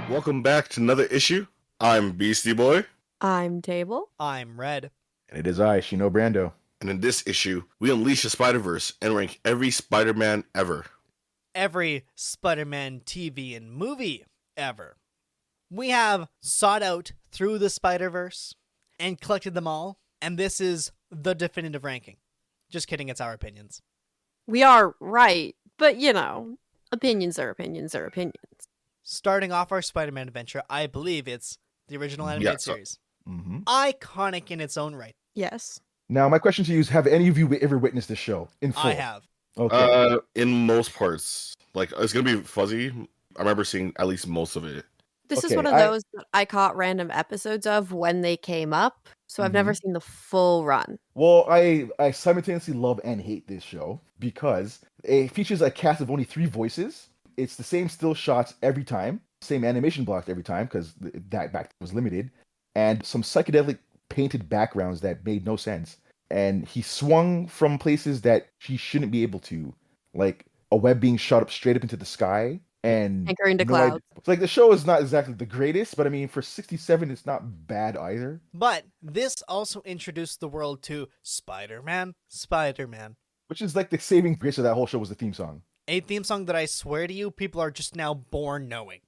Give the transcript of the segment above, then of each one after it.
Welcome back to another issue. I'm Beastie Boy, I'm Table. I'm Red. And it is I, Shino Brando. and in this issue, we unleash the Spider-Verse and rank every Spider-Man ever. Every Spider-Man TV and movie ever. We have sought out through the Spider-Verse and collected them all, and this is the definitive ranking. Just kidding, it's our opinions. We are right, but opinions are opinions are opinions. Starting off our Spider-Man adventure, I believe it's the original animated series. Mm-hmm. Iconic in its own right. Yes. Now, my question to you is, have any of you ever witnessed this show in full? I have. Okay. In most parts, like it's gonna be fuzzy. I remember seeing at least most of it. This is Okay, one of those that I caught random episodes of when they came up, so I've never seen the full run. Well, I simultaneously love and hate this show because it features a cast of only 3 voices. It's the same still shots every time, same animation blocks every time because that back was limited, and some psychedelic painted backgrounds that made no sense. And he swung from places that he shouldn't be able to, like a web being shot up straight up into the sky and Anchoring to no idea- clouds. It's like the show is not exactly the greatest, but I mean for 67 it's not bad either. But this also introduced the world to Spider-Man. Which is like the saving grace of that whole show was the theme song. A theme song that I swear to you, people are just now born knowing.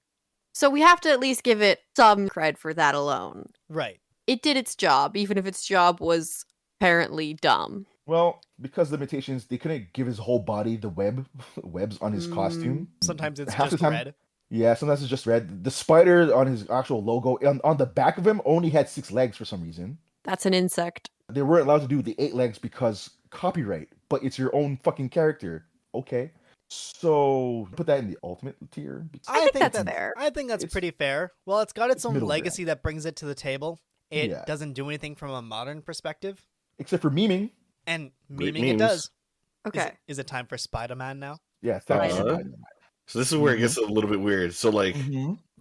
So we have to at least give it some cred for that alone. Right. It did its job, even if its job was apparently dumb. Well, because of limitations, they couldn't give his whole body the webs on his costume. Sometimes it's Half the just time- red. Yeah, sometimes it's just red. The spider on his actual logo on the back of him only had 6 legs for some reason. That's an insect. They weren't allowed to do the 8 legs because copyright, but it's your own fucking character. Okay. So put that in the ultimate tier. I think that's fair. I think that's It's- pretty fair. Well, it's got its own middle ground. legacy that brings it to the table. It Yeah. doesn't do anything from a modern perspective. Except for memeing. And Great memeing it memes. does. Okay. Is it time for Spider-Man now? Yeah, it's that So this is where it gets a little bit weird. So like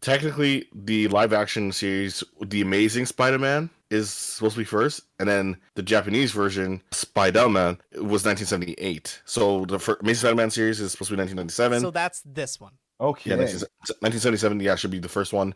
technically the live action series, The Amazing Spider-Man, is supposed to be first, and then the Japanese version, Spiderman, was 1978. So the Amazing Spider-Man series is supposed to be 1997. So that's this one. Okay. Yeah, 1977, yeah, should be the first one.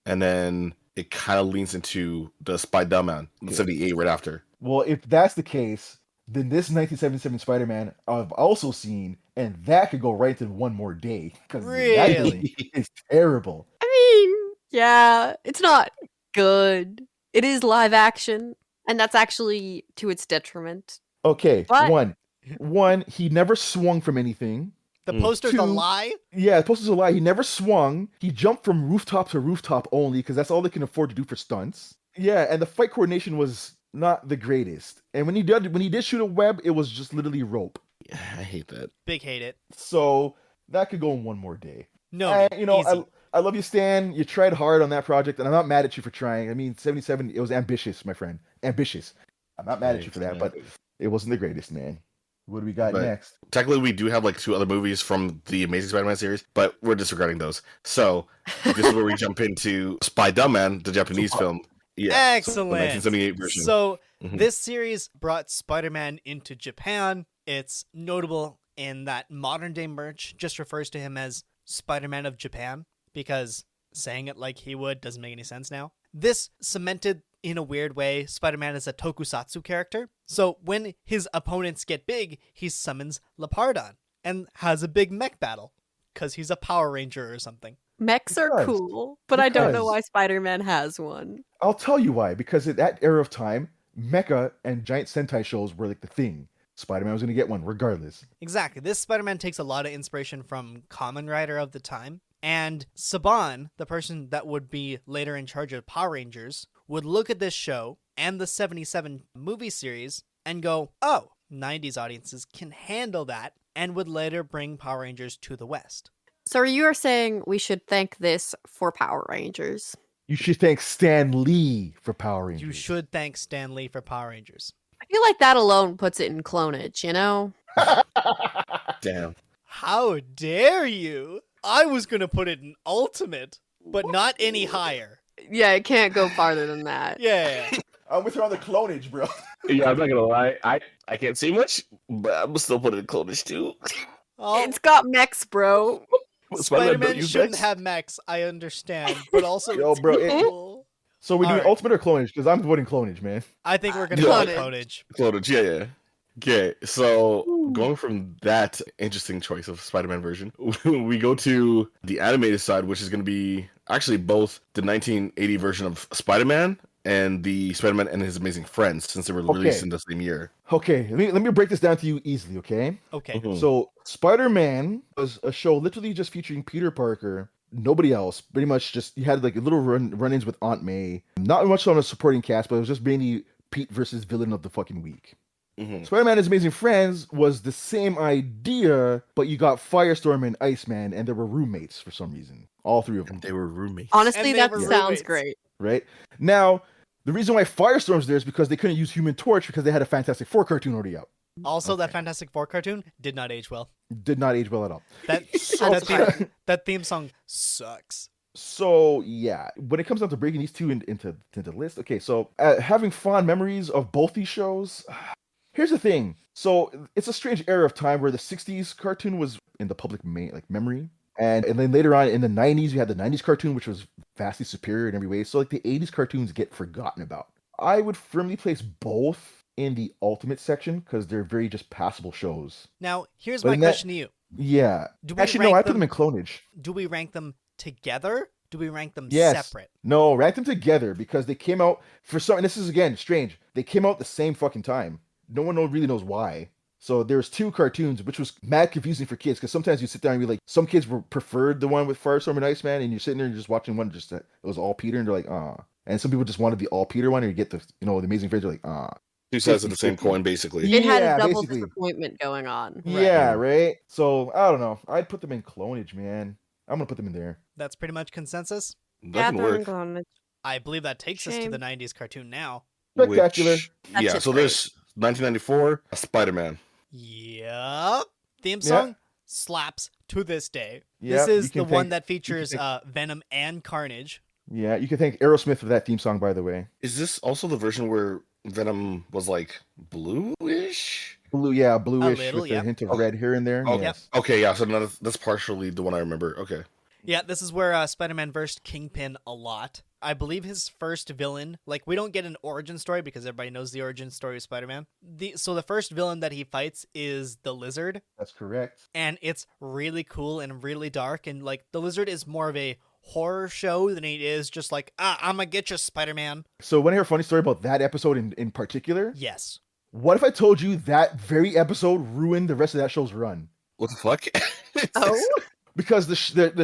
And then it kind of leans into the Spiderman, 78 right after. Well, if that's the case, then this 1977 Spider-Man I've also seen, and that could go right into One More Day. Because that Really? movie is terrible. I mean, yeah, it's not good. It is live action, and that's actually to its detriment. Okay, But- one, he never swung from anything. The poster's a 2, lie? Yeah, the poster's a lie. He never swung. He jumped from rooftop to rooftop only because that's all they can afford to do for stunts. Yeah, and the fight coordination was not the greatest. And when he did shoot a web, it was just literally rope. Yeah, I hate that. Big hate it. So that could go in One More Day. No, And, easy. I love you, Stan. You tried hard on that project, and I'm not mad at you for trying. I mean, 77, it was ambitious, my friend. Ambitious. I'm not mad at you for that, but it wasn't the greatest, man. What do we got But- next? Technically, we do have like 2 other movies from the Amazing Spider-Man series, but we're disregarding those. So this is where we jump into Spiderman, the Japanese film. Yeah, the Excellent. 1978 version. So Mhm. this series brought Spider-Man into Japan. It's notable in that modern day merch just refers to him as Spider-Man of Japan because saying it like he would doesn't make any sense now. This cemented in a weird way Spider-Man as a tokusatsu character. So when his opponents get big, he summons Lepardon and has a big mech battle because he's a Power Ranger or something. Mechs are Because- cool, but I don't know because- why Spider-Man has one. I'll tell you why. Because at that era of time, mecha and giant Sentai shows were like the thing. Spider-Man was going to get one regardless. Exactly. This Spider-Man takes a lot of inspiration from Kamen Rider of the time. And Saban, the person that would be later in charge of Power Rangers, would look at this show and the 77 movie series and go, oh, 90s audiences can handle that, and would later bring Power Rangers to the West. So you are saying we should thank this for Power Rangers. You should thank Stan Lee for Power Rangers. You should thank Stan Lee for Power Rangers. I feel like that alone puts it in clonage, you know? Damn. How dare you? I was going to put it in Ultimate, but not any higher. Yeah, it can't go farther than that. Yeah. I'm with her on the clonage, bro. Yeah, I'm not gonna lie. I can't see much, but I'm still putting clonage too. Oh, It's got mechs, bro. Spider-Man shouldn't have mechs, I understand, but also Yo, it's bro, cool. So we All doing right. ultimate or clonage? Because I'm voting clonage, man. I think we're gonna Yeah. go clonage. Clonage, yeah. Okay, so going from that interesting choice of Spider-Man version, we go to the animated side, which is going to be actually both the 1980 version of Spider-Man and the Spider-Man and His Amazing Friends, since they were released in the same year. Okay, let me break this down to you easily, okay? Okay. So Spider-Man was a show literally just featuring Peter Parker, nobody else. Pretty much just you had like a little run-ins with Aunt May. Not much on a supporting cast, but it was just mainly Pete versus villain of the fucking week. Spider-Man and His Amazing Friends was the same idea, but you got Firestorm and Iceman, and they were roommates for some reason. All three of them. And they were roommates. Honestly, And they that were sounds roommates. great. Right? Now, the reason why Firestorm's there is because they couldn't use Human Torch because they had a Fantastic Four cartoon already out. Also, that Fantastic Four cartoon did not age well. Did not age well at all. That theme song sucks. So yeah, when it comes down to breaking these two into the list, okay, so having fond memories of both these shows. Here's the thing. So it's a strange era of time where the 60s cartoon was in the public memory. And then later on in the 90s, you had the 90s cartoon, which was vastly superior in every way. So like the 80s cartoons get forgotten about. I would firmly place both in the ultimate section because they're very just passable shows. Now, here's my question to you. Yeah. Do we Actually, no, rank I put them in clonage. Do we rank them together? Do we rank them Yes. separate? No, rank them together because they came out for some, and this is again strange. They came out the same fucking time. No one really knows why. So there's two cartoons, which was mad confusing for kids because sometimes you sit down and be like, some kids preferred the one with Firestorm and Iceman, and you're sitting there and you're just watching one just that it was all Peter, and they're like, ah. And some people just wanted the all Peter one, and you get the the Amazing Friends, you're like, ah. Two sides of the same coin, basically. It had Yeah, a double basically. disappointment going on. Yeah, right. So I don't know. I'd put them in clonage, man. I'm gonna put them in there. That's pretty much consensus. That can work. I believe that takes us to Shame. the 90s cartoon now. Spectacular. That's Yeah, just so there's 1994, Spider-Man. Yep. Theme song slaps to this day. Yeah, This you is can the one thank- that features Venom and Carnage. Yeah, you can thank Aerosmith for that theme song, by the way. Is this also the version where Venom was like bluish? Bluish little, with yep. a hint of red here and there. Oh, Yes. Okay, yeah, so that's partially the one I remember. Okay. Yeah, this is where Spider-Man versed Kingpin a lot. I believe his first villain, like we don't get an origin story because everybody knows the origin story of Spider-Man. So the first villain that he fights is the Lizard, That's correct. and it's really cool and really dark. And like the Lizard is more of a horror show than he is just like, I'm gonna get you, Spider-Man. So, want to hear a funny story about that episode in particular? Yes. What if I told you that very episode ruined the rest of that show's run? What the fuck? Oh, Because the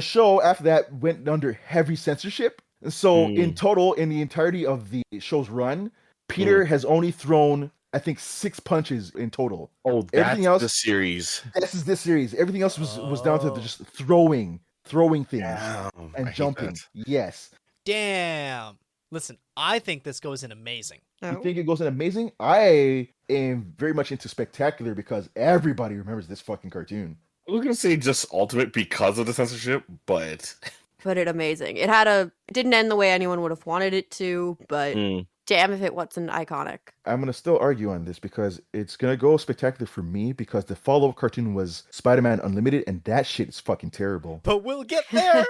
show after that went under heavy censorship. And so, in total, in the entirety of the show's run, Peter has only thrown, I think, 6 punches in total. Oh, that's Everything else- the series. This is this series. Everything else was down to just throwing things Damn, and I hate jumping. that. Yes. Damn. Listen, I think this goes in amazing. You think it goes in amazing? I am very much into spectacular because everybody remembers this fucking cartoon. I was gonna say just ultimate because of the censorship, but but it amazing. It didn't end the way anyone would have wanted it to, but damn if it wasn't iconic. I'm gonna still argue on this because it's gonna go spectacular for me because the follow-up cartoon was Spider-Man Unlimited, and that shit is fucking terrible. But we'll get there.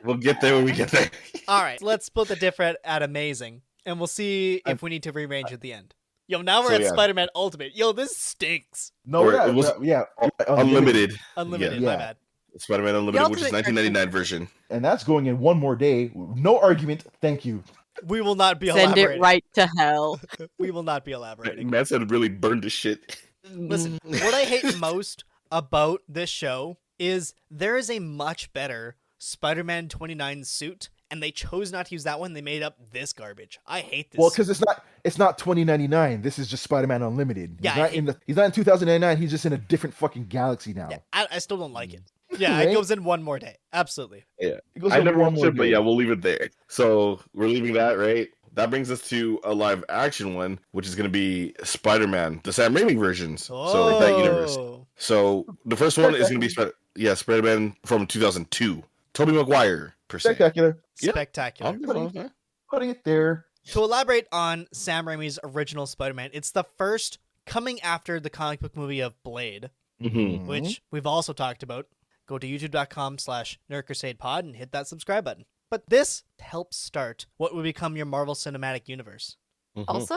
we'll get there when we get there. All right, let's split the difference at amazing, and we'll see if we need to rearrange at the end. Yo, now we're at Spider-Man Ultimate. Yo, this stinks. No, Or yeah, it was Unlimited. Unlimited, Yeah. my bad. Spider-Man Unlimited, which is Ultimate 1999 version. And that's going in one more day. No argument. Thank you. We will not be Send elaborating. it right to hell. We will not be elaborating. Man said really burned the shit. Listen, what I hate most about this show is there is a much better Spider-Man 29 suit, and they chose not to use that one. They made up this garbage. I hate this. Well, because it's not 2099. This is just Spider-Man Unlimited. Yeah, He's not in 2099. He's just in a different fucking galaxy now. Yeah, I still don't like it. Yeah, Right? it goes in one more day. Absolutely. Yeah, It goes I in never one watched more it, but day. yeah, we'll leave it there. So we're leaving that, right? That brings us to a live action one, which is going to be Spider-Man, the Sam Raimi versions. So that universe. So the first one is going to be Spider-Man from 2002. Tobey Maguire, per se. Spectacular. Yeah. Spectacular. Putting it there. To elaborate on Sam Raimi's original Spider-Man, it's the first coming after the comic book movie of Blade, Mm-hmm. which we've also talked about. go to youtube.com/nerdcrusadepod and hit that subscribe button. But this helps start what would become your Marvel Cinematic Universe. Also,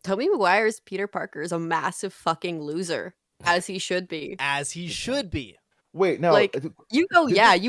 Tobey Maguire's Peter Parker is a massive fucking loser, as he should be. As he should be. Wait, now, Like, you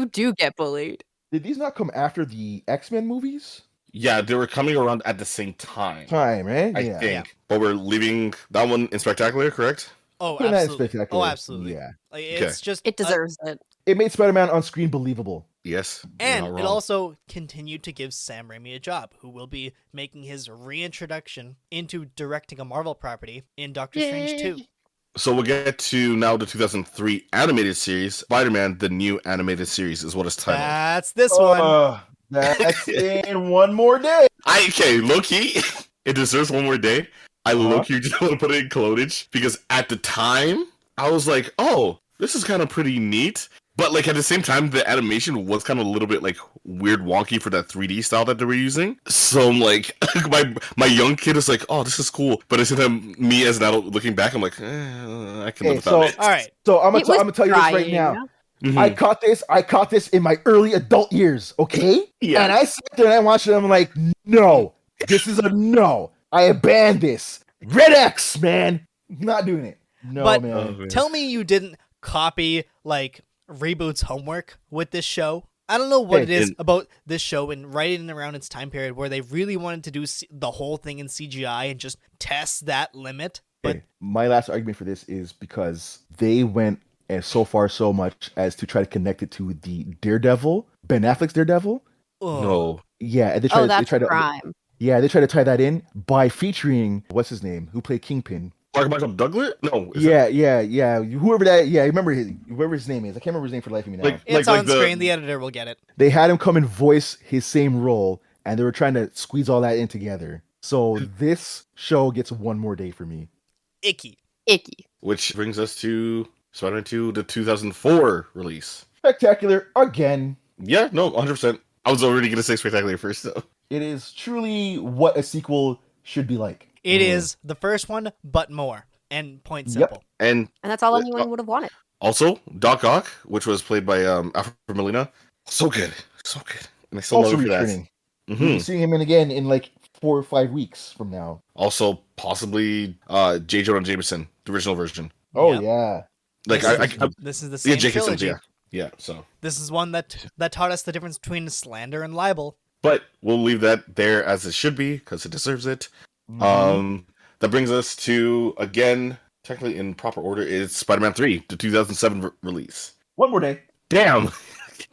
do get bullied. did these not come after the X-Men movies? Yeah, they were coming around at the same time. Right? I think. But we're leaving that one in Spectacular, correct? Oh, Putting that in absolutely. Spectacular. Oh, absolutely. Yeah. Like, it's just It deserves it. It made Spider-Man on screen believable. Yes. And you're not it wrong. also continued to give Sam Raimi a job, who will be making his reintroduction into directing a Marvel property in Doctor Strange 2. So we'll get to now the 2003 animated series, Spider-Man: The New Animated Series is what it's titled. That's this one. That's in one more day. Low-key, it deserves one more day. I low-key just want to put it in clonage because at the time, I was like, oh, this is kind of pretty neat. But like at the same time, the animation was kind of a little bit like weird wonky for that 3D style that they were using. So I'm like, my young kid is like, oh, this is cool. But at the same time, me as an adult looking back, I'm like, I can live without it. All right. So I'm gonna tell you this right now. Mhm. I caught this in my early adult years, okay? Yeah. And I sat there and I watched it and I'm like, no, this is a no. I banned this. Red X, man. Not doing it. No, But- man. Tell me you didn't copy, like, Reboot's homework with this show. I don't know what it is about this show and right in and around its time period where they really wanted to do the whole thing in CGI and just test that limit. But Okay, my last argument for this is because they went so far so much as to try to connect it to the Daredevil, Ben Affleck's Daredevil. No. Yeah, and they That's tried to crime. Yeah, they try to tie that in by featuring what's his name, who played Kingpin. Michael Douglas? No. Yeah. Whoever that, whoever his name is. I can't remember his name for the life of me now. it's on screen. The editor will get it. They had him come and voice his same role, and they were trying to squeeze all that in together. So this show gets one more day for me. Icky. Which brings us to Spider-Man 2, the 2004 release. Spectacular again. Yeah, no, 100%. I was already going to say Spectacular first, though. It is truly what a sequel should be like. It is the first one, but more. And point Yep. simple. And And that's all anyone would have wanted. also, Doc Ock, which was played by Alfred Molina. So good. And I still Also love it for that. returning. Mm-hmm. We'll be seeing him in again in like 4 or 5 weeks from now. Also, possibly J. Jonah Jameson, the original version. Oh Yep. yeah. Like, This is the same J.K. Simmons, trilogy. yeah, so. This is one that taught us the difference between slander and libel. But we'll leave that there as it should be, because it deserves it. Mhm. That brings us to, again, technically in proper order, is Spider-Man 3, the 2007 release. One more day. Damn!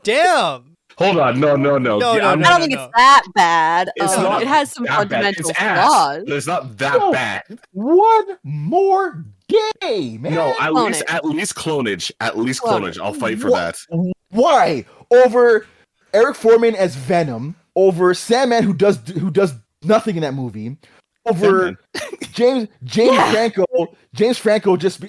Damn. Hold on, no. No, I don't think it's that bad. It's not It has some that bad. fundamental It's ass, flaws. but it's not that No. bad. One more day, man. No, at Clonage. least clonage. At least clonage. I'll fight for What? that. Why? Over Eric Foreman as Venom, over Sandman who does nothing in that movie, over James Franco just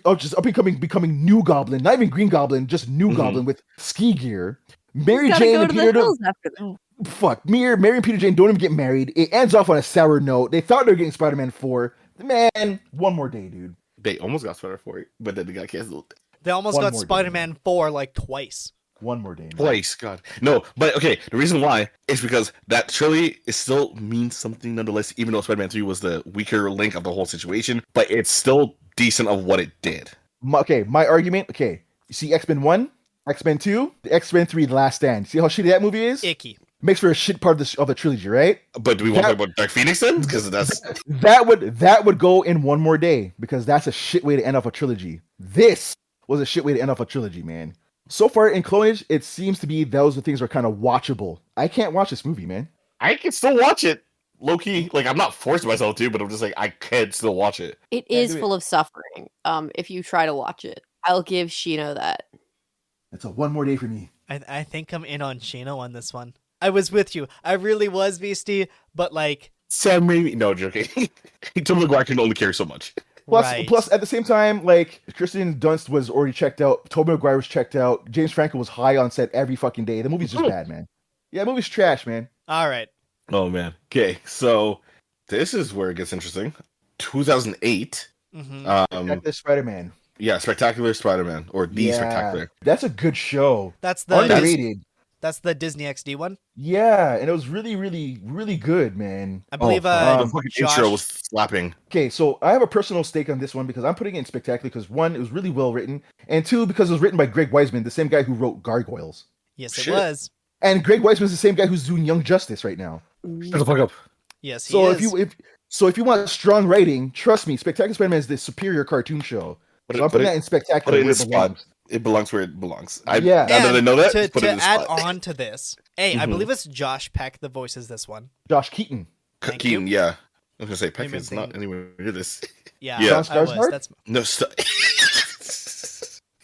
becoming New Goblin, not even Green Goblin, just New Goblin with ski gear. Mary Gotta Jane go and to the Peter hills after that. Mary and Peter Jane don't even get married. It ends off on a sour note. They thought they were getting Spider-Man 4. Man, one more day, dude. They almost got Spider-Man 4, but then they got canceled. They almost One got more day. Spider-Man 4 like twice. One more day. Man. Twice, God. No, but okay, the reason why is because that trilogy it still means something nonetheless, even though Spider-Man 3 was the weaker link of the whole situation, but it's still decent of what it did. My argument. Okay, you see X-Men 1, X-Men 2, the X-Men 3, The Last Stand. See how shitty that movie is? Icky. Makes for a shit part of the trilogy, right? But do we want to talk about Dark Phoenix then? Because that's That would go in one more day because that's a shit way to end off a trilogy. This was a shit way to end off a trilogy, man. So far in Clonage, it seems to be those are things are kind of watchable. I can't watch this movie, man. I can still watch it. Low key, like I'm not forced myself to, but I'm just like I can still watch it. It Yeah, is do it. full of suffering. If you try to watch it, I'll give Shino that. It's a one more day for me. I think I'm in on Shino on this one. I was with you. I really was, Beastie, but like... Sam Raimi, no joking. Tom Maguire can only carry so much. Plus, at the same time, like Kristen Dunst was already checked out, Tobey Maguire was checked out, James Franco was high on set every fucking day. The movie's just bad, man. Yeah, the movie's trash, man. All right. Oh man. Okay, so this is where it gets interesting. 2008. Mm-hmm. Back to Spider-Man. Yeah, Spectacular Spider-Man or The Yeah, Spectacular. that's a good show. That's the Underrated. that's the Disney XD one. Yeah, and it was really, really, really good, man. I believe the fucking intro Josh. was slapping. Okay, so I have a personal stake on this one because I'm putting it in Spectacular because one, it was really well written, and two, because it was written by Greg Weisman, the same guy who wrote Gargoyles. Yes, Shit. it was. And Greg Weisman's the same guy who's doing Young Justice right now. Shut the fuck up. Yes, he So is. if you want strong writing, trust me, Spectacular Spider-Man is the superior cartoon show. So I'm putting that in Spectacular Put it in where the it belongs. spot. It belongs where it belongs. Yeah. Now that I know that, to, put it in the add spot. on to this, I Mhm. believe it's Josh Peck that voices this one. Josh Keaton. Thank Keaton, you. yeah. I was gonna say Peck Maybe I'm is not thinking- anywhere near this. Yeah, Yeah. I was. Skarsgård? That's No,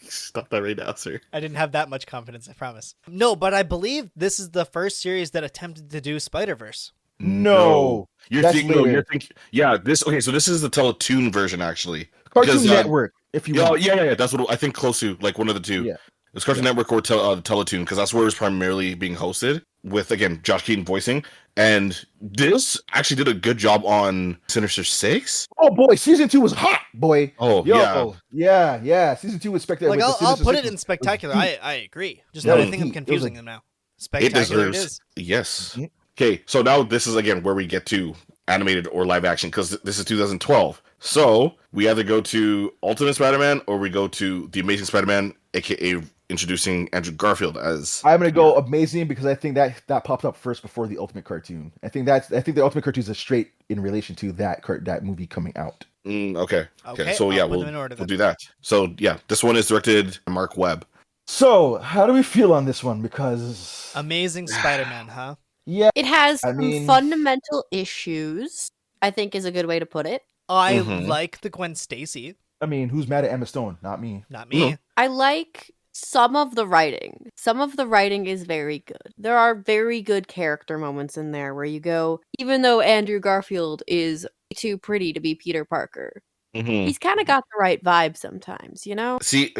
stop that right now, sir. I didn't have that much confidence, I promise. No, but I believe this is the first series that attempted to do Spider-Verse. No. You're That's thinking. later. You're thinking. Yeah, this. Okay, so this is the Teletoon version, actually. Cartoon Because, Network, if you Yeah, want. yeah. That's what I think. Close to like one of the two. Yeah. It's Cartoon Network or Teletoon, because that's where it was primarily being hosted. With again Josh Keaton voicing, and this actually did a good job on Sinister Six. Oh boy, season 2 was hot, boy. Oh Yo, yeah. Season 2 was spectacular. Like, I'll put it in Spectacular. I agree. Just Yeah, that it I was think I'm heat. It was confusing a- them now. It Spectacular it deserves. is. Yes. Mhm. Okay, so now this is again where we get to animated or live action because this is 2012. So we either go to Ultimate Spider-Man or we go to The Amazing Spider-Man, aka introducing Andrew Garfield as. I'm gonna go amazing because I think that popped up first before the Ultimate cartoon. I think the Ultimate cartoon is straight in relation to that movie coming out. Okay. Okay, So I'll yeah, put we'll them in order we'll then. do that. So yeah, this one is directed by Mark Webb. So how do we feel on this one? Because Amazing Spider-Man, huh? yeah, It has I some mean- fundamental issues, I think is a good way to put it. I Mhm. like the Gwen Stacy. I mean, who's mad at Emma Stone? Not me. Not me. I like some of the writing. Some of the writing is very good. There are very good character moments in there where you go, even though Andrew Garfield is too pretty to be Peter Parker, he's kind of got the right vibe sometimes, you know? See,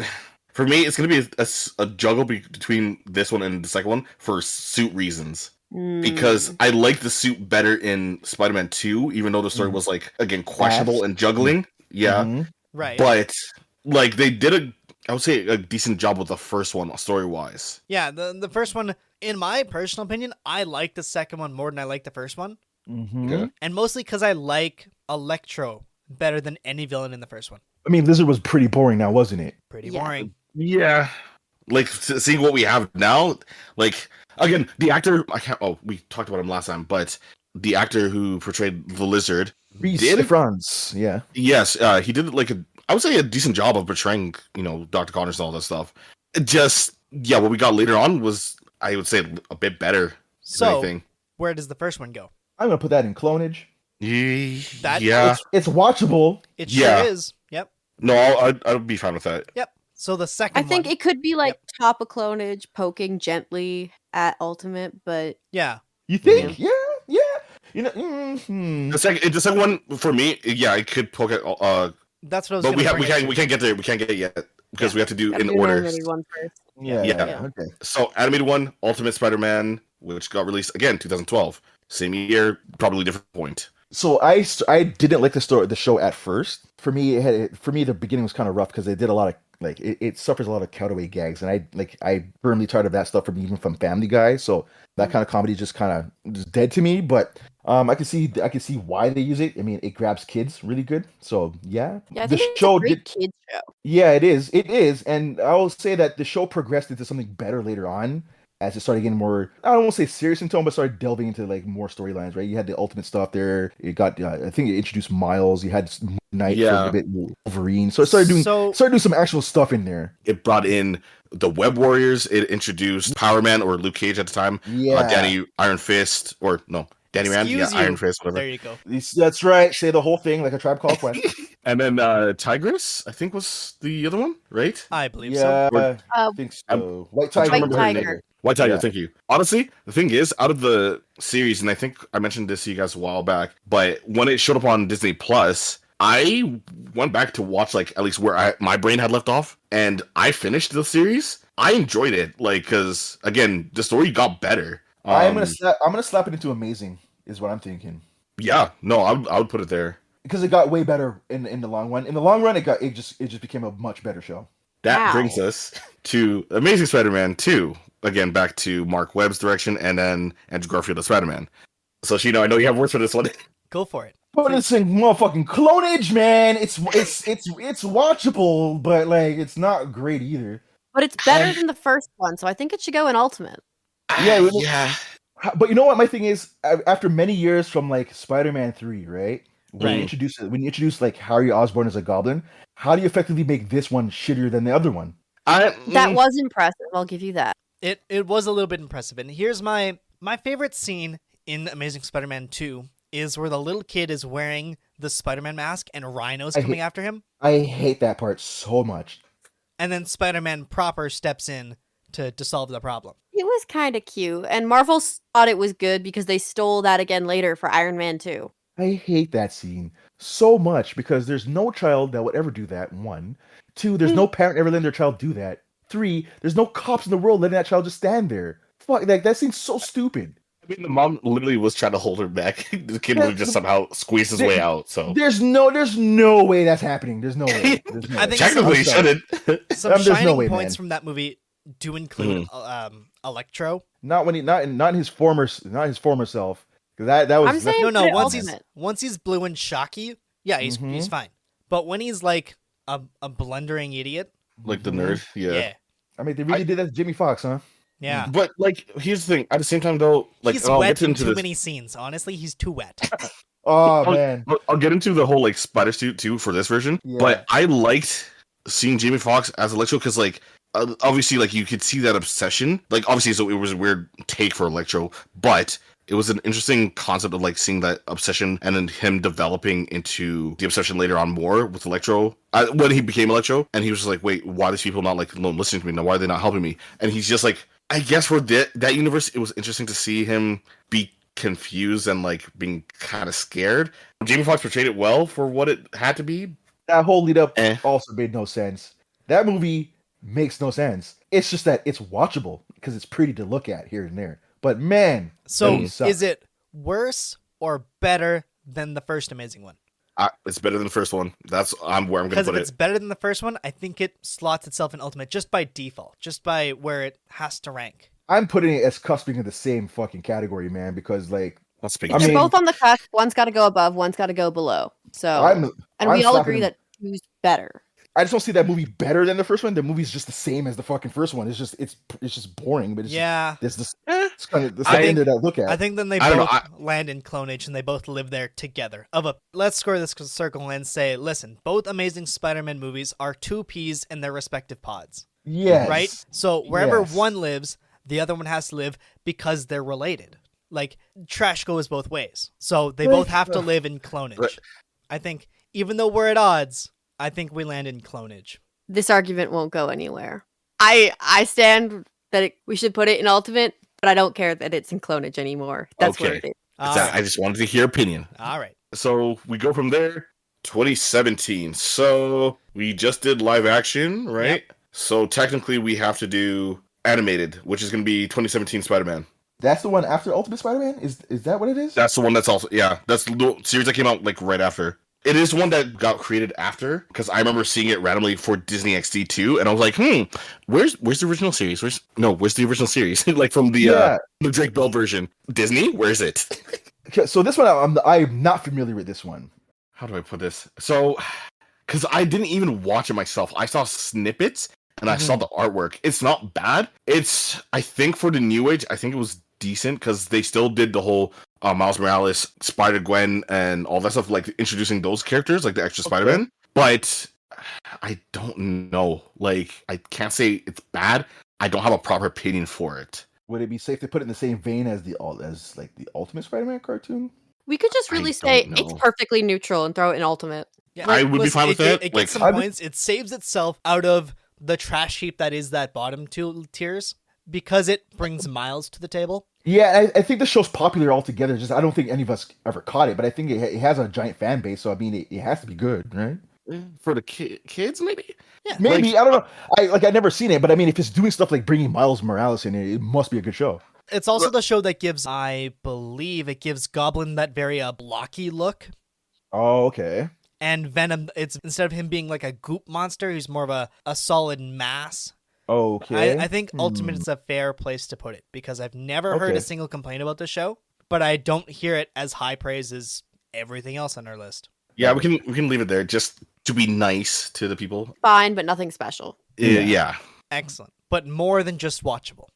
for me, it's gonna be a juggle between this one and the second one for suit reasons. Because I like the suit better in Spider-Man 2, even though the story was like again questionable and juggling. Yeah. Mhm. Right. But like they did I would say a decent job with the first one story wise. Yeah, the first one, in my personal opinion, I like the second one more than I like the first one. Mhm. Okay. And mostly because I like Electro better than any villain in the first one. I mean, Lizard was pretty boring now, wasn't it? Pretty Yeah. boring. Yeah. Like seeing what we have now, like again, the actor we talked about him last time, but the actor who portrayed the Lizard Reese did Franz, yeah. yes, he did I would say a decent job of portraying, Dr. Connors and all that stuff. It just what we got later on was I would say a bit better. So, anything. where does the first one go? I'm gonna put that in clonage. That- Yeah. It's watchable. It Yeah. sure is. Yep. No, I'd be fine with that. Yep. So the second I think one. it could be like top of clonage, poking gently at Ultimate, but Yeah. You think? Yeah. You know, mhm. The second one for me, it could poke at That's what I was but gonna we bring up. can't get there. We can't get it yet because Yeah. we have to do gotta in do the order. animated one first. Yeah. Okay. So animated one, Ultimate Spider-Man, which got released again 2012, same year, probably different point. So I didn't like the show at first. For me, the beginning was kind of rough because they did a lot of it suffers a lot of cutaway gags, and I firmly tired of that stuff even from Family Guy. So that kind of comedy just kind of just dead to me. But I can see why they use it. I mean, it grabs kids really good. So yeah, Yeah, I the think it's show a great did. kids show. Yeah, it is, and I will say that the show progressed into something better later on as it started getting more, I don't want to say serious in tone, but started delving into like more storylines, right? You had the Ultimate stuff there. It got, I think it introduced Miles. You had Moon Knight for a little bit, Wolverine. So it started doing some actual stuff in there. It brought in the Web Warriors. It introduced Power Man or Luke Cage at the time. Yeah, Danny Iron Fist or no. Danny Man, Excuse you. Iron Fist, whatever. There you go. That's right. Say the whole thing like a Tribe Called Quest. And then Tigress, I think was the other one, right? I believe so. Yeah, I Uh, think so. White Tiger. White remember her name. Tiger. White Tiger, Yeah. thank you. Honestly, the thing is, out of the series, and I think I mentioned this to you guys a while back, but when it showed up on Disney Plus, I went back to watch like at least where my brain had left off, and I finished the series. I enjoyed it, like because again, the story got better. I'm gonna slap it into amazing. Is what I'm thinking. Yeah, no, I would put it there. because it got way better in the long run. In the long run, it just became a much better show. That Wow. brings us to Amazing Spider-Man 2. Again, back to Mark Webb's direction, and then Andrew Garfield as Spider-Man. So, Shino, I know you have words for this one. Go for it. But it's in motherfucking clonage, man. It's watchable, but like it's not great either. But it's better than the first one, so I think it should go in Ultimate. Yeah, Yeah. But you know what? My thing is, after many years from like Spider-Man 3, right? When you introduce like Harry Osborn as a Goblin, how do you effectively make this one shittier than the other one? That was impressive. I'll give you that. It was a little bit impressive. And here's my favorite scene in Amazing Spider-Man 2 is where the little kid is wearing the Spider-Man mask and Rhino's coming after him. I hate that part so much. And then Spider-Man proper steps in to solve the problem. It was kind of cute, and Marvel thought it was good because they stole that again later for Iron Man 2. I hate that scene so much because there's no child that would ever do that. 1, 2, there's no parent ever letting their child do that. 3, there's no cops in the world letting that child just stand there. Fuck, like that seems so stupid. I mean, the mom literally was trying to hold her back. The kid would just somehow squeeze his way out. So there's no way that's happening. There's no way. There's no I way. think technically he shouldn't. Some There's no shining way, points man. from that movie do include Electro. Not when he not in his former self. 'Cause that was I'm saying No, put it once Ultimate. he's blue and shocky, yeah, he's fine. But when he's like a blundering idiot, Like the nerd. yeah. I mean, they really did that to Jimmy Fox, huh? Yeah. But like, here's the thing. At the same time, though, like He's I'll wet get in into too this. many scenes. Honestly, he's too wet. Oh man. I'll get into the whole like spider suit too for this version. Yeah. But I liked seeing Jamie Foxx as Electro because like obviously like you could see that obsession. Like obviously, so it was a weird take for Electro, but it was an interesting concept of like seeing that obsession and then him developing into the obsession later on more with Electro when he became Electro, and he was just like, wait, why are these people not like listening to me now? Why are they not helping me? And he's just like, I guess for that universe, it was interesting to see him be confused and like being kind of scared. Jamie Foxx portrayed it well for what it had to be. That whole lead up also made no sense. That movie makes no sense. It's just that it's watchable because it's pretty to look at here and there. But man, So that sucks. is it worse or better than the first Amazing one? It's better than the first one. That's where I'm going to Because put if it. it's better than the first one, I think it slots itself in Ultimate just by default, just by where it has to rank. I'm putting it as cusping in the same fucking category, man, because like Let's speak. I They're mean- both on the cusp. One's got to go above. One's got to go below. So, I'm we all slapping agree him. that two's better. I just don't see that movie better than the first one. The movie's just the same as the fucking first one. It's just boring, but it's Yeah. just, it's kind of the I end of that look at. I think then they I don't both know, land in Clonage and they both live there together. Let's score this circle and say, listen, both Amazing Spider-Man movies are two peas in their respective pods. Yes. Right? So wherever Yes. one lives, the other one has to live because they're related. Like, trash goes both ways. So they both have to live in Clonage. Right. I think, even though we're at odds, I think we land in Clonage. This argument won't go anywhere. I stand that we should put it in Ultimate, but I don't care that it's in Clonage anymore. That's where Okay. it is. I just wanted to hear opinion. All right. So we go from there. 2017. So we just did live action, right? Yep. So technically we have to do animated, which is going to be 2017 Spider-Man. That's the one after Ultimate Spider-Man? Is that what it is? That's the one that's also, yeah, that's the series that came out like right after. It is one that got created after, because I remember seeing it randomly for Disney XD 2, and I was like, where's the original series? Where's the original series? Like from the Drake Bell version. Disney? Where is it? Okay, so this one I'm not familiar with this one. How do I put this? So, because I didn't even watch it myself. I saw snippets, and I saw the artwork. It's not bad. I think for the new age, I think it was decent, because they still did the whole Miles Morales, Spider-Gwen, and all that stuff, like introducing those characters, like the extra Spider-Man. But I don't know. Like, I can't say it's bad. I don't have a proper opinion for it. Would it be safe to put it in the same vein as the Ultimate Spider-Man cartoon? We could just I really say don't it's know. perfectly neutral and throw it in Ultimate. Yeah, I would be fine with that. It Like, gets some points. It saves itself out of the trash heap that is that bottom two tiers because it brings Miles to the table. Yeah, I think the show's popular altogether. Just I don't think any of us ever caught it, but I think it has a giant fan base, so I mean it has to be good, right? for the kids, maybe? Yeah, Maybe, Like- I don't know. I never seen it, but I mean if it's doing stuff like bringing Miles Morales in it must be a good show. it's also the show that gives, I believe, it gives Goblin that very blocky look. Oh, okay. And Venom, it's instead of him being like a goop monster, he's more of a solid mass. Okay. I think Ultimate is a fair place to put it because I've never heard Okay. a single complaint about the show, but I don't hear it as high praise as everything else on our list. Yeah, we can leave it there just to be nice to the people. Fine, but nothing special. Yeah. Excellent. But more than just watchable.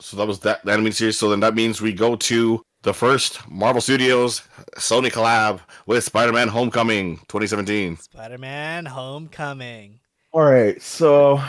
So that was the animated series. So then that means we go to the first Marvel Studios Sony collab with Spider-Man Homecoming 2017. Spider-Man Homecoming. All right. So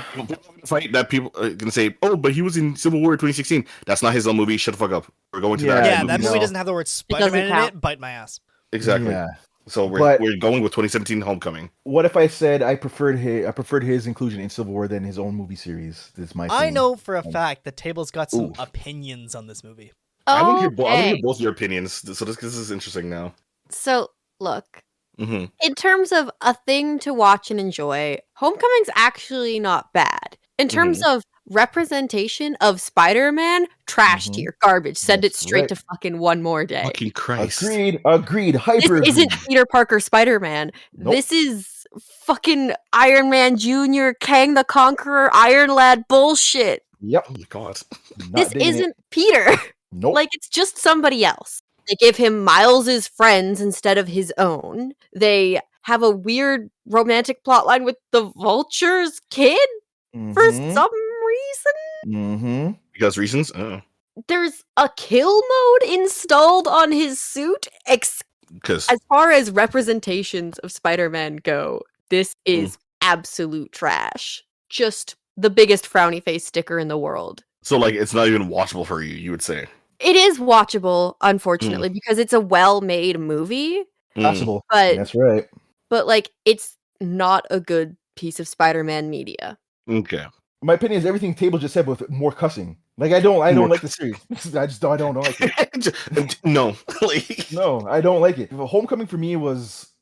Fight that people are gonna say, oh, but he was in Civil War 2016. That's not his own movie. Shut the fuck up. We're going to Yeah, that. Yeah, movie. that movie no. doesn't have the word Spider-Man in count. it. Bite my ass. Exactly. Yeah. So But- we're going with 2017 Homecoming. what if I said I preferred his inclusion in Civil War than his own movie series? This is my I thing. know for a fact the table's got some Oof. opinions on this movie. I want to hear, I want to Okay. hear both your opinions. So this is interesting now. So, look, Mm-hmm. in terms of a thing to watch and enjoy, Homecoming's actually not bad. In terms of representation of Spider-Man, trash Mhm. tier, garbage. Send it That's straight right. to fucking one more day. Fucking Christ. Agreed. Hyper. This isn't agreed. Peter Parker Spider-Man. Nope. This is fucking Iron Man Jr., Kang the Conqueror, Iron Lad bullshit. Yep. Oh my god. Not This digging it. isn't Peter. Nope. Like, it's just somebody else. They give him Miles's friends instead of his own. They have a weird romantic plotline with the Vulture's kid for Mhm. some reason. Mm-hmm. Because reasons? Oh. There's a kill mode installed on his suit. Because As far as representations of Spider-Man go, this is absolute trash. Just the biggest frowny face sticker in the world. so like it's not even watchable for you would say. It is watchable, unfortunately, because it's a well-made movie, Possible. but That's right. like it's not a good piece of Spider-Man media. Okay. My opinion is everything Table just said, with more cussing. Like I don't More like the series. I don't like it. No. Like, No, I don't like it. Homecoming for me was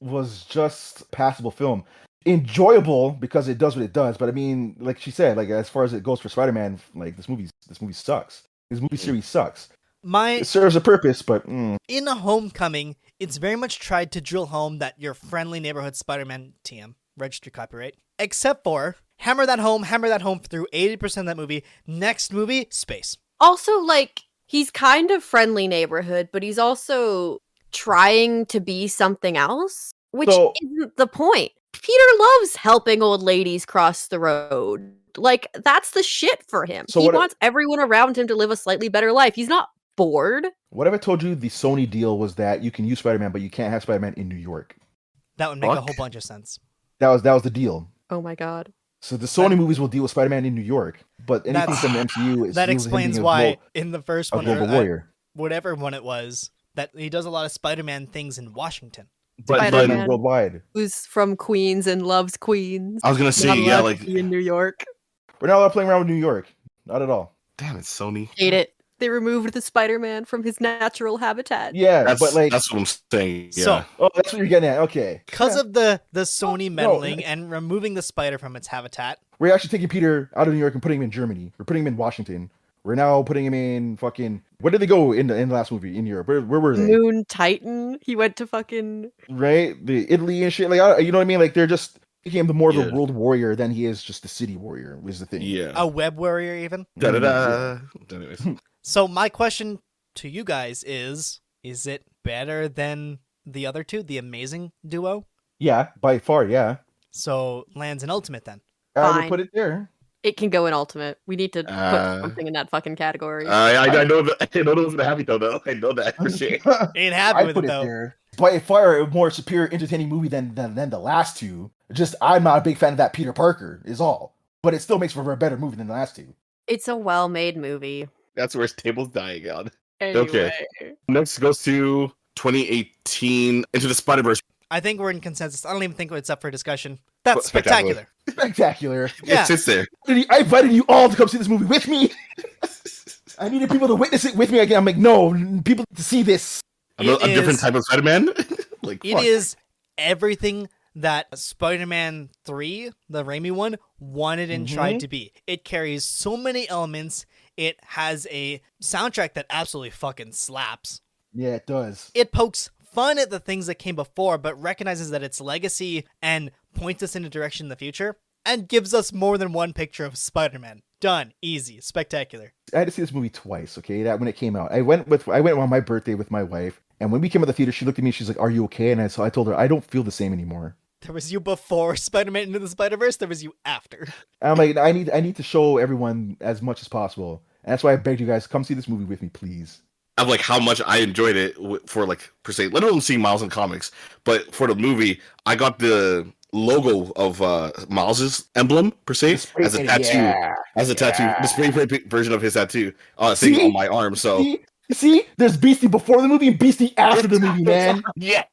just passable film. Enjoyable because it does what it does, but I mean, like she said, like as far as it goes for Spider-Man, like this movie sucks. This movie series sucks. It serves a purpose, but In a Homecoming, it's very much tried to drill home that your friendly neighborhood Spider-Man TM, registered copyright, except for hammer that home through 80% of that movie. Next movie, space. Also, like, he's kind of friendly neighborhood, but he's also trying to be something else, which So- isn't the point. Peter loves helping old ladies cross the road. Like, that's the shit for him. So he what- wants everyone around him to live a slightly better life. He's not bored. what if I told you the Sony deal was that you can use Spider-Man, but you can't have Spider-Man in New York? That would make a Fuck. whole bunch of sense. That was the deal. Oh my god. So the Sony movies will deal with Spider-Man in New York, but anything That's- from the MCU is That deals with him explains being why in the first a one, global or, warrior. whatever one it was, that he does a lot of Spider-Man things in Washington. but Spider-Man. Worldwide. Who's from Queens and loves Queens. I was gonna say, Not yeah, allowed like to be in New York. We're not allowed playing around with New York. Not at all. damn it, Sony. Hate it. They removed the Spider-Man from his natural habitat. Yeah, That's but like, that's what I'm saying. Yeah. So, oh, that's what you're getting at. Okay, because of the Sony no. meddling and removing the spider from its habitat, we're actually taking Peter out of New York and putting him in Germany. We're putting him in Washington. We're now putting him in fucking. Where did they go in the last movie in Europe? Where were they? Moon Titan. He went to fucking Right, the Italy and shit. Like, you know what I mean? Like, they're just making him more of Yeah. a world warrior than he is just a city warrior. Was the thing. Yeah. a web warrior even. Da da da. Anyways. So my question to you guys is it better than the other two, the amazing duo? Yeah, by far, yeah. So lands in Ultimate then. I would Fine. put it there. It can go in Ultimate. We need to put Uh, something in that fucking category. I know that I know those are happy though. I know that for sure. Ain't happy I with put it it though. there. By far a more superior, entertaining movie than the last two. Just I'm not a big fan of that Peter Parker, is all. But it still makes for a better movie than the last two. It's a well-made movie. That's where his table's dying on. Anyway. Next goes to 2018 Into the Spider-Verse. I think we're in consensus. I don't even think it's up for discussion. That's But spectacular. spectacular. Spectacular. Yeah. It sits there. I invited you all to come see this movie with me. I needed people to witness it with me again. I'm like, no, people to see this. A It different is- type of Spider-Man. Like It fuck. is everything that Spider-Man 3, the Raimi one, wanted and tried to be. It carries so many elements. It has a soundtrack that absolutely fucking slaps. Yeah, it does. It pokes fun at the things that came before, but recognizes that it's legacy and points us in a direction in the future, and gives us more than one picture of Spider-Man. Done. Easy. Spectacular. I had to see this movie twice, okay? That when it came out. I went on my birthday with my wife, and when we came out the theater, she looked at me, she's like, "Are you okay?" And I told her, "I don't feel the same anymore." There was you before Spider-Man Into the Spider-Verse, there was you after. I'm like, I need to show everyone as much as possible. And that's why I begged you guys, come see this movie with me, please. Of like how much I enjoyed it for like per se, let alone seeing Miles in comics, but for the movie, I got the logo of Miles's emblem per se as a tattoo, tattoo, the spray paint version of his tattoo, sitting on my arm. So see, there's Beastie before the movie and Beastie after the movie, man. Yeah.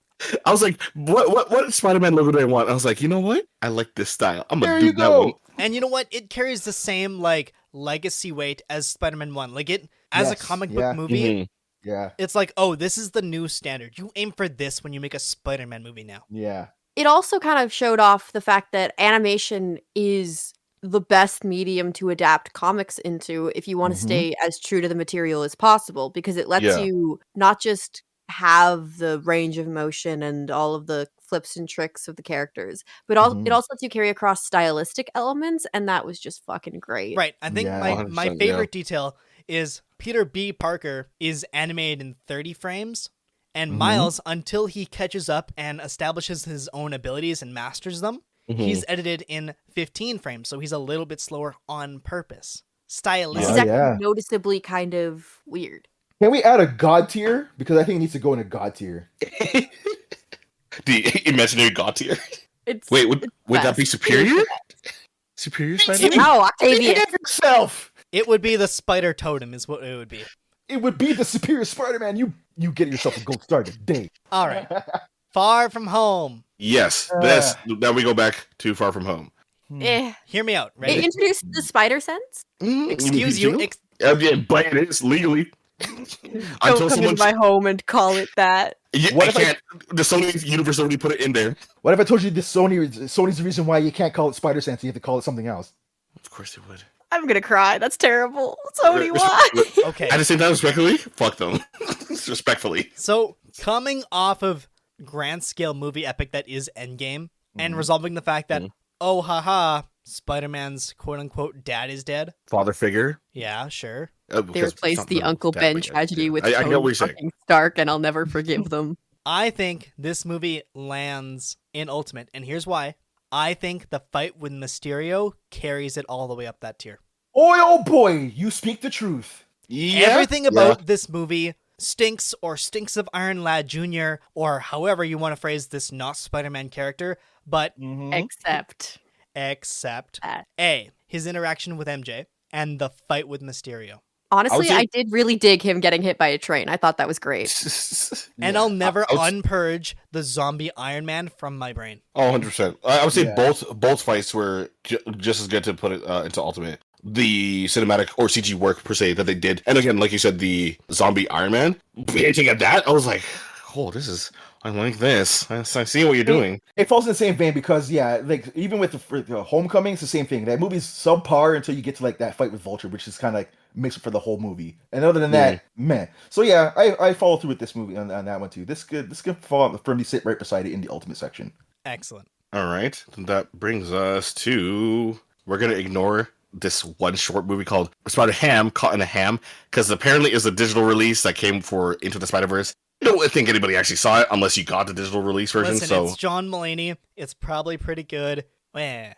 I was like, what Spider-Man logo do I want? I was like, you know what? I like this style. I'm gonna do that one. And you know what? It carries the same like legacy weight as Spider-Man 1. Like it as a comic book movie. Yeah. It's like, oh, this is the new standard. You aim for this when you make a Spider-Man movie now. Yeah. It also kind of showed off the fact that animation is the best medium to adapt comics into if you want to stay as true to the material as possible, because it lets you not just have the range of motion and all of the flips and tricks of the characters, but it also lets you carry across stylistic elements, and that was just fucking great. Right. I think my favorite detail is Peter B. Parker is animated in 30 frames, and Miles, until he catches up and establishes his own abilities and masters them, he's edited in 15 frames, so he's a little bit slower on purpose. Stylistically. This is actually noticeably kind of weird. Can we add a god tier? Because I think it needs to go in a god tier. The imaginary god tier. Wait, would that be superior? Superior Spider-Man? No, Octavius. Yourself. It would be the Spider Totem is what it would be. It would be the superior Spider-Man. You get yourself a gold star today. All right. Far From Home. Yes. Now we go back to Far From Home. Hear me out. Ready? It introduced the spider sense. Excuse you. But it is legally. Don't come into my home and call it that. Yeah, I can't. The Sony universe already put it in there. What if I told you this Sony's the reason why you can't call it Spider Sense? You have to call it something else. Of course it would. I'm gonna cry. That's terrible. Sony, why? Okay. At the same time, respectfully, fuck them. Respectfully. So, coming off of grand scale movie epic that is Endgame, and resolving the fact that, oh, haha, Spider-Man's quote-unquote dad is dead. Father figure. Yeah, sure. They replaced the Uncle Ben tragedy with Tony fucking Stark, and I'll never forgive them. I think this movie lands in Ultimate, and here's why. I think the fight with Mysterio carries it all the way up that tier. Oh boy, you speak the truth. Yeah. Everything about this movie stinks of Iron Lad Jr., or however you want to phrase this not Spider-Man character, but Except A, his interaction with MJ, and the fight with Mysterio. Honestly, I did really dig him getting hit by a train. I thought that was great. And I'll never unpurge the zombie Iron Man from my brain. Oh, 100%. I would say both fights were just as good to put it into Ultimate. The cinematic or CG work, per se, that they did. And again, like you said, the zombie Iron Man. Hitting at that, I was like, oh, I like this. I see what you're doing. It falls in the same vein because, like, even with the Homecoming, it's the same thing. That movie's subpar until you get to, like, that fight with Vulture, which is kind of, like, makes it for the whole movie. And other than that, meh. So, yeah, I follow through with this movie on that one, too. This could firmly sit right beside it in the Ultimate section. Excellent. All right. That brings us to... We're going to ignore this one short movie called Spider-Ham, Caught in a Ham, because apparently it's a digital release that came for Into the Spider-Verse. I don't think anybody actually saw it unless you got the digital release version. Listen, it's John Mulaney. It's probably pretty good. Yeah.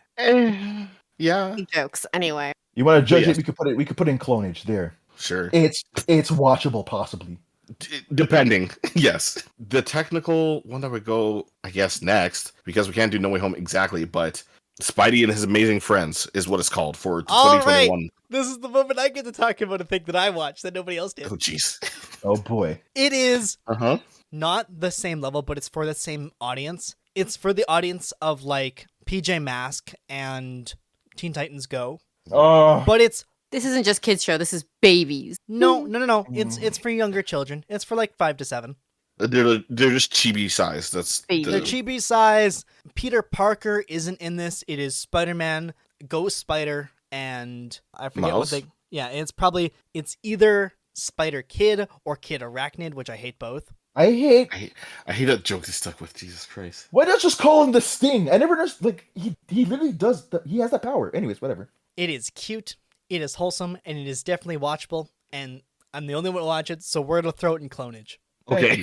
Jokes, anyway. You want to judge it? We could put in clonage there. Sure. It's watchable, possibly. Depending, yes. The technical one that would go, I guess, next, because we can't do No Way Home exactly, but Spidey and His Amazing Friends is what it's called for 2021. All right. This is the moment I get to talk about a thing that I watched that nobody else did. Oh, jeez. Oh, boy. It is not the same level, but it's for the same audience. It's for the audience of, like, PJ Masks and Teen Titans Go. But it's... This isn't just kids' show. This is babies. No. It's for younger children. It's for, like, 5 to 7. They're just chibi size. They're chibi size. Peter Parker isn't in this. It is Spider-Man, Ghost Spider, and I forget Miles? what they... Yeah, it's either Spider Kid or Kid Arachnid, which I hate both. I hate. I hate that joke they stuck with. Jesus Christ. Why not just call him the Sting? I never understood. Like he literally does. He has that power. Anyways, whatever. It is cute, it is wholesome, and it is definitely watchable. And I'm the only one to watch it, so word will throw it in clonage. Okay.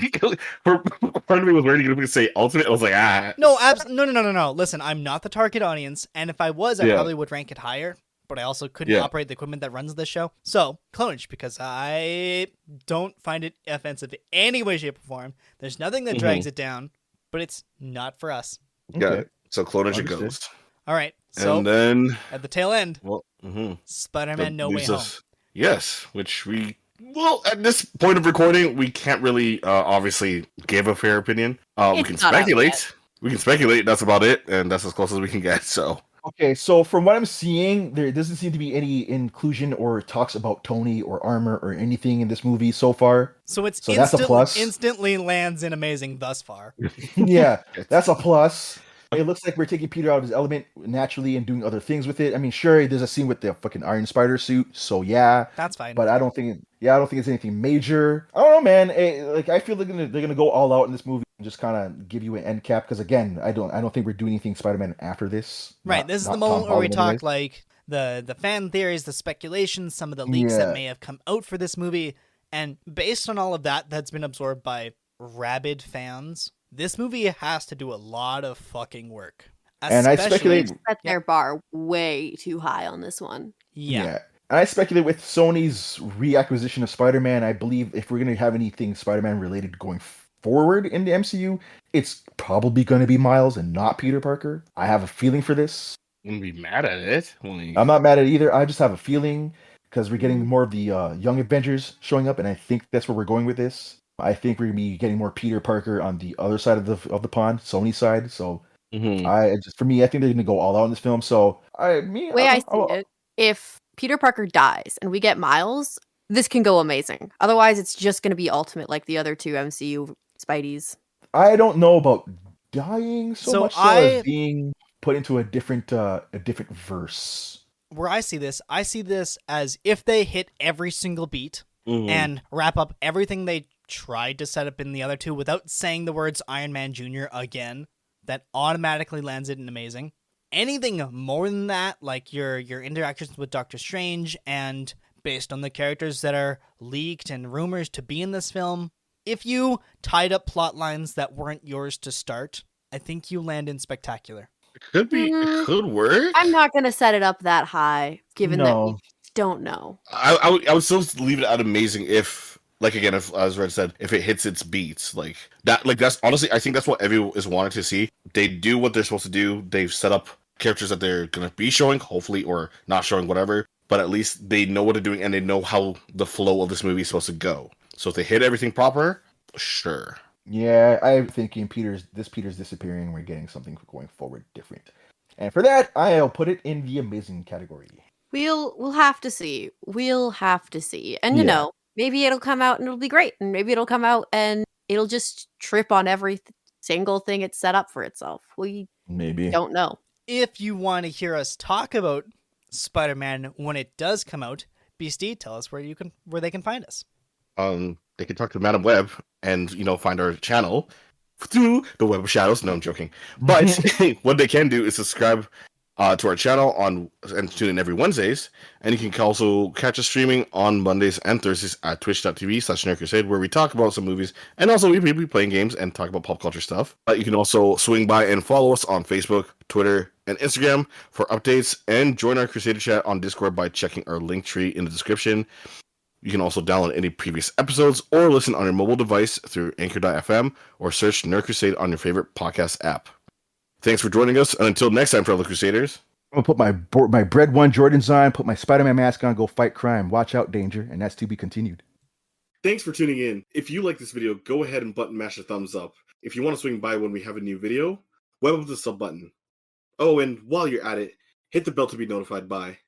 For part of me was worried you were going to say ultimate. I was like, No, no. Listen, I'm not the target audience, and if I was, I probably would rank it higher. But I also couldn't operate the equipment that runs this show. So, clonage, because I don't find it offensive in any way, shape, or form. There's nothing that drags it down, but it's not for us. Yeah. So clonage it goes. All right. So and then at the tail end, Spider-Man No Way Home. Yes, which at this point of recording, we can't really obviously give a fair opinion. We can speculate. We can speculate. That's about it, and that's as close as we can get. So. Okay, so from what I'm seeing, there doesn't seem to be any inclusion or talks about Tony or armor or anything in this movie so far. So that's a plus. Instantly lands in amazing thus far. Yeah, that's a plus. It looks like we're taking Peter out of his element naturally and doing other things with it. I mean, sure, there's a scene with the fucking Iron Spider suit, so yeah, that's fine. But I don't think it's anything major. I don't know, man. I feel they're gonna go all out in this movie and just kind of give you an end cap. Because again, I don't think we're doing anything Spider-Man after this. Right. This is the moment where we talk like the fan theories, the speculations, some of the leaks that may have come out for this movie, and based on all of that, that's been absorbed by rabid fans. This movie has to do a lot of fucking work. And I speculate set their bar way too high on this one. Yeah. And I speculate with Sony's reacquisition of Spider-Man, I believe if we're going to have anything Spider-Man related going forward in the MCU, it's probably going to be Miles and not Peter Parker. I have a feeling for this. Wouldn't be mad at it. I'm not mad at it either. I just have a feeling because we're getting more of the Young Avengers showing up, and I think that's where we're going with this. I think we're gonna be getting more Peter Parker on the other side of the pond, Sony side. So, I think they're gonna go all out in this film. So, I see it, if Peter Parker dies and we get Miles, this can go amazing. Otherwise, it's just gonna be Ultimate like the other two MCU Spideys. I don't know about dying so much as being put into a different verse. Where I see this as if they hit every single beat and wrap up everything they tried to set up in the other two without saying the words Iron Man Jr. again, that automatically lands it in amazing. Anything more than that, like your interactions with Doctor Strange and based on the characters that are leaked and rumors to be in this film, if you tied up plot lines that weren't yours to start, I think you land in spectacular. It could be. It could work. I'm not going to set it up that high, given that we don't know. I would still leave it at amazing if, like, again, if, as Red said, if it hits its beats, like that, like that's honestly, I think that's what everyone is wanting to see. They do what they're supposed to do. They've set up characters that they're gonna be showing, hopefully, or not showing, whatever. But at least they know what they're doing and they know how the flow of this movie is supposed to go. So if they hit everything proper, sure. Yeah, I'm thinking Peter's disappearing. We're getting something going forward different, and for that, I'll put it in the amazing category. We'll have to see. And you know. Maybe it'll come out and it'll be great. And maybe it'll come out and it'll just trip on every single thing it's set up for itself. We don't know. If you want to hear us talk about Spider-Man when it does come out, Beastie, tell us where they can find us. They can talk to Madam Web and, find our channel through the Web of Shadows. No, I'm joking. But what they can do is subscribe to our channel and tune in every Wednesdays, and you can also catch us streaming on Mondays and Thursdays at twitch.tv/NerdCrusade, where we talk about some movies, and also we be playing games and talk about pop culture stuff. You can also swing by and follow us on Facebook, Twitter, and Instagram for updates, and join our Crusader chat on Discord by checking our link tree in the description. You can also download any previous episodes or listen on your mobile device through Anchor.fm or search Nerd Crusade on your favorite podcast app. Thanks for joining us, and until next time, fellow Crusaders. I'm gonna put my Bread One Jordans on, put my Spider-Man mask on, go fight crime. Watch out, danger, and that's to be continued. Thanks for tuning in. If you like this video, go ahead and button mash a thumbs up. If you want to swing by when we have a new video, web up the sub button. Oh, and while you're at it, hit the bell to be notified by...